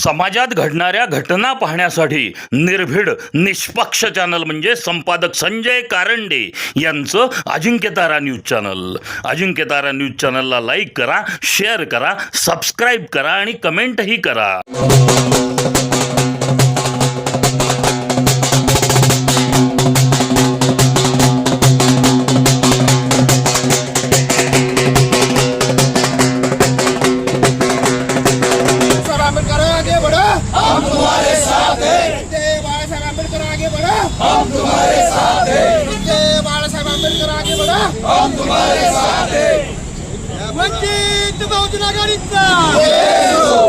समाजात घडणाऱ्या घटना पाहण्यासाठी निर्भीड निष्पक्ष चॅनल म्हणजे संपादक संजय कारंडे यांचं Ajinkyatara news channel. Ajinkyatara news चॅनलला लाईक करा, शेअर करा, सबस्क्राईब करा आणि कमेंटही करा. हम तुम्हारे साथ हैं. जय बाळा साहेब आंबेडकर आगे बढ़ा. हम तुम्हारे साथ हैं. जय बाळा साहेब आंबेडकर आगे बढ़ा. हम तुम्हारे साथ हैं. वंचित बहुजन आघाडीचा,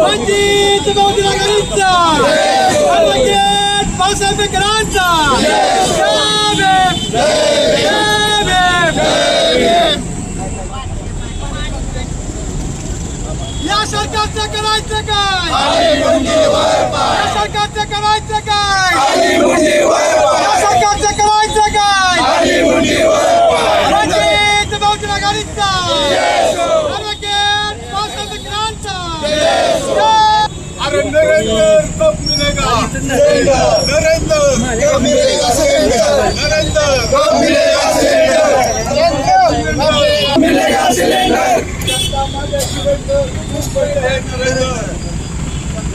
वंचित बहुजन आघाडीचा, वंचित बाळासाहेब आंबेडकरांचा. या सरकारचं करायचं काय? या सरकारचं करायचं काय? या सरकारचं करायचं काय? वंचित बहुजन आघाडीचा, अरे नरेंद्र कब मिलेगा? नरेंद्र कब मिलेगा? नरेंद्र कब मिलेगा? मिलेगा सिलेंडर.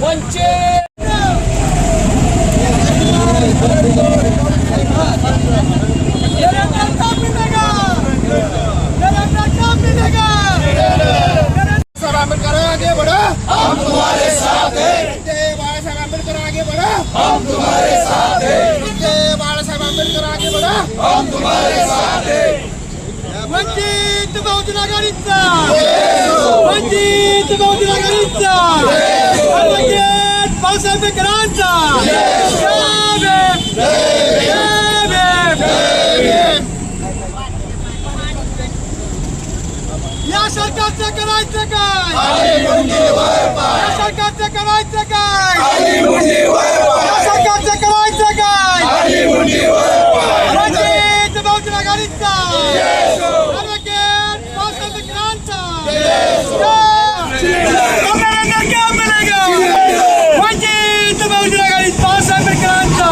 वंचित आंबेडकर आगे बढ़ा. हम तुम्हारे साथ हैं. जय बाळा साहेब आंबेडकर आगे बढ़ा. हम तुम्हारे साथ हैं. जय बाळा साहेब आंबेडकर आगे बढ़ा. हम तुम्हारे साथ हैं. वंचित बहुजन आघाडीचा, वंचित बहुजन आघाडीचा, वंचित बाळासाहेब आंबेडकरांचा. या सरकारचं करायचं काय? या सरकारचं करायचं काय? या सरकारचं करायचं काय? वंचित बहुजन आघाडीचा, नरेंद्र क्या मिलेगा? वंचित बहुजन आघाडी बाळासाहेब आंबेडकरांचा.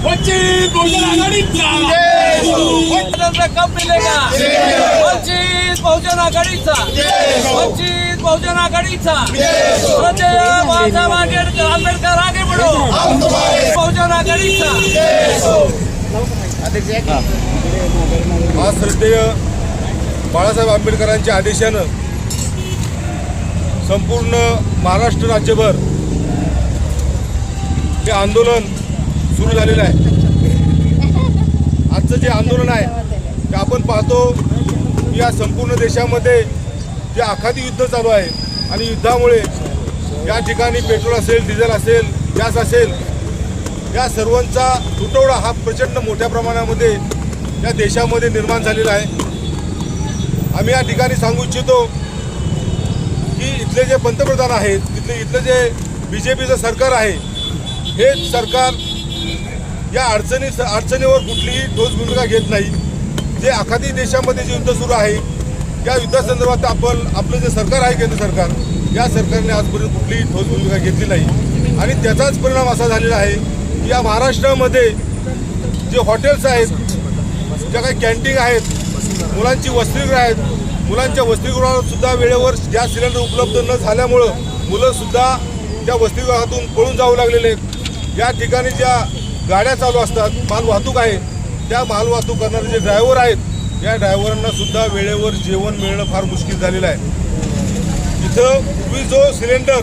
वंचित बहुजन आघाडीचा, नरेंद्र कब मिलेगा? वंचित बहुजन आघाडीचा, वंचित बहुजन आघाडीचा. श्रद्धेय बाळासाहेब आंबेडकर आगे बढ़ो. बहुजन आघाडीचा. आज श्रद्धेय बाळासाहेब आंबेडकरांच्या आदेशानं संपूर्ण महाराष्ट्र राज्यभर हे आंदोलन सुरू झालेलं आहे. आजचं जे आंदोलन आहे ते आपण पाहतो की या संपूर्ण देशामध्ये जे आखाती युद्ध चालू आहे आणि युद्धामुळे या ठिकाणी पेट्रोल असेल, डिझेल असेल, गॅस असेल, या सर्वांचा तुटवडा हा प्रचंड मोठ्या प्रमाणामध्ये या देशामध्ये निर्माण झालेला आहे. आम्ही या ठिकाणी सांगू इच्छितो की इथले जे पंतप्रधान आहेत, इथलं जे BJPचं सरकार आहे, हे सरकार या अडचणीवर कुठलीही ठोस भूमिका घेत नाही. जे आखाती देशामध्ये जे युद्ध सुरू आहे त्या युद्धासंदर्भात आपलं जे सरकार आहे, केंद्र सरकार, या सरकारने आजपर्यंत कुठलीही ठोस भूमिका घेतली नाही. आणि त्याचाच परिणाम असा झालेला आहे की या महाराष्ट्रामध्ये जे हॉटेल्स आहेत, ज्या काही कॅन्टीन आहेत, मुलांची वसतिगृह आहेत, मुलांच्या वसतिगृहात सुद्धा वेळेवर गॅस सिलेंडर उपलब्ध न झाल्यामुळं मुलंसुद्धा त्या वसतिगृहातून पळून जाऊ लागलेले आहेत. या ठिकाणी ज्या गाड्या चालू असतात, मालवाहतूक आहे, त्या मालवाहतूक करणारे जे ड्रायव्हर आहेत, या ड्रायव्हरांना सुद्धा वेळेवर जेवण मिळणं फार मुश्किल झालेलं आहे. इथं पूर्वी जो सिलेंडर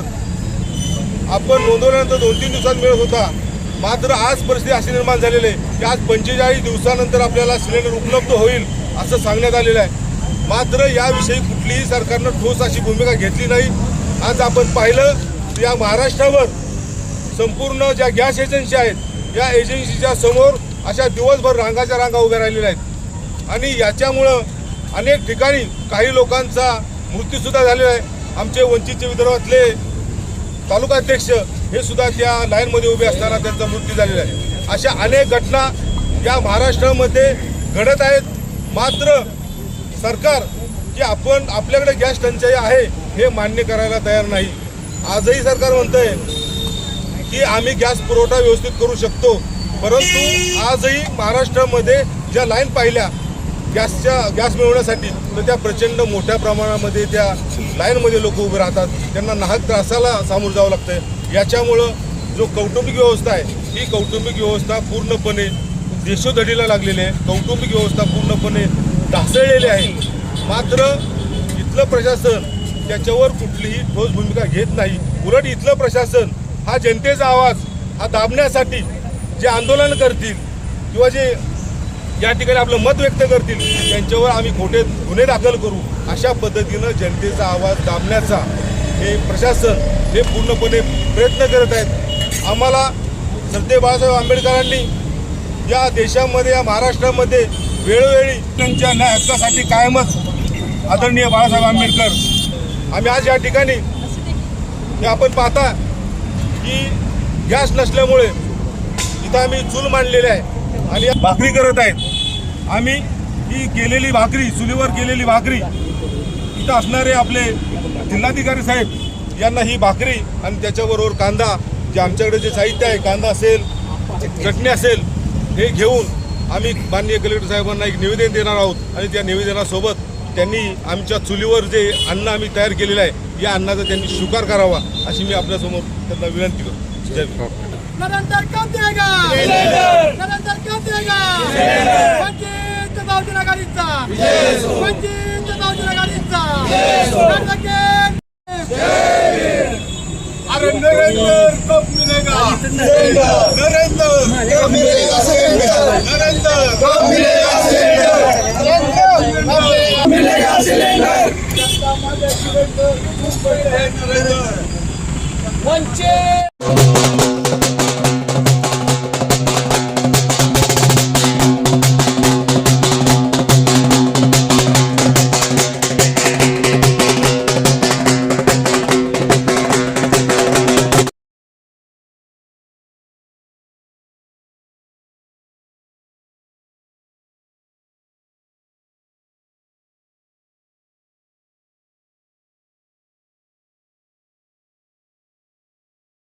आपण नोंदवल्यानंतर 2-3 दिवसात मिळत होता, मात्र आज परिस्थिती अशी निर्माण झालेली आहे की आज 45 दिवसानंतर आपल्याला सिलेंडर उपलब्ध होईल असं सांगण्यात आलेलं आहे. मात्र याविषयी कुठलीही सरकारनं ठोस अशी भूमिका घेतली नाही. आज आपण पाहिलं तर या महाराष्ट्रावर संपूर्ण ज्या गॅस एजन्सी आहेत, या एजन्सीच्या समोर अशा दिवसभर रांगाच्या रांगा उभ्या राहिलेल्या आहेत. आणि याच्यामुळं अनेक ठिकाणी काही लोकांचा मृत्यूसुद्धा झालेला आहे. आमचे वंचितचे विदर्भातले तालुकाध्यक्ष हे सुद्धा त्या लाईनमध्ये उभे असताना त्यांचा मृत्यू झालेला आहे. अशा अनेक घटना या महाराष्ट्रामध्ये घडत आहेत. मात्र सरकार की आपण आपल्याकडे गॅस टंचाई आहे हे मान्य करायला तयार नाही. आजही सरकार म्हणतंय की आम्ही गॅस पुरवठा व्यवस्थित करू शकतो, परंतु आजही महाराष्ट्रामध्ये ज्या लाईन पाहिल्या गॅस मिळवण्यासाठी, तर त्या प्रचंड मोठ्या प्रमाणामध्ये त्या लाईनमध्ये लोक उभे राहतात. त्यांना नाहक त्रासाला सामोरं जावं लागतं. याच्यामुळं जो कौटुंबिक व्यवस्था आहे, ही कौटुंबिक व्यवस्था पूर्णपणे देशोधडीला लागलेली आहे. कौटुंबिक व्यवस्था पूर्णपणे ढासळलेली आहे. मात्र इथलं प्रशासन त्याच्यावर कुठलीही ठोस भूमिका घेत नाही. उलट इथलं प्रशासन हा जनतेचा आवाज हा दाबण्यासाठी जे आंदोलन करतील किंवा जे या ठिकाणी आपलं मत व्यक्त करतील, त्यांच्यावर आम्ही खोटे गुन्हे दाखल करू, अशा पद्धतीनं जनतेचा आवाज दाबण्याचा हे प्रशासन हे पूर्णपणे प्रयत्न करत आहेत. आम्हाला सरते बाळासाहेब आंबेडकरांनी या देशामध्ये, या महाराष्ट्रामध्ये वेळोवेळी त्यांच्या न्याय हक्कासाठी कायमच आदरणीय बाळासाहेब आंबेडकर, आम्ही आज या ठिकाणी हे आपण पाहता की गॅस नसल्यामुळे इथं आम्ही चूल मांडलेली आहे आणि भाकरी करत आहेत. आम्ही ही केलेली भाकरी, चुलीवर केलेली भाकरी, इथं असणारे आपले जिल्हाधिकारी साहेब यांना ही भाकरी आणि त्याच्याबरोबर कांदा, जे आमच्याकडे जे साहित्य आहे, कांदा असेल, चटणी असेल, हे घेऊन आम्ही माननीय कलेक्टर साहेबांना एक निवेदन देणार आहोत. आणि त्या निवेदनासोबत त्यांनी आमच्या चुलीवर जे अन्न आम्ही तयार केलेलं आहे, या अन्नाचा त्यांनी स्वीकार करावा, अशी मी आपल्यासमोर त्यांना विनंती करतो. जय भीम. नरेंद्र कब देगा? नरेंद्र कब देगा? वंचित बहुजन आघाडीचा, वंचित बहुजन आघाडीचा. अरे नरेंद्र कब मिलेगा? नरेंद्र कब मिलेगा? नरेंद्र कब मिलेगा? मिलेगा सिलेंडर. वंचित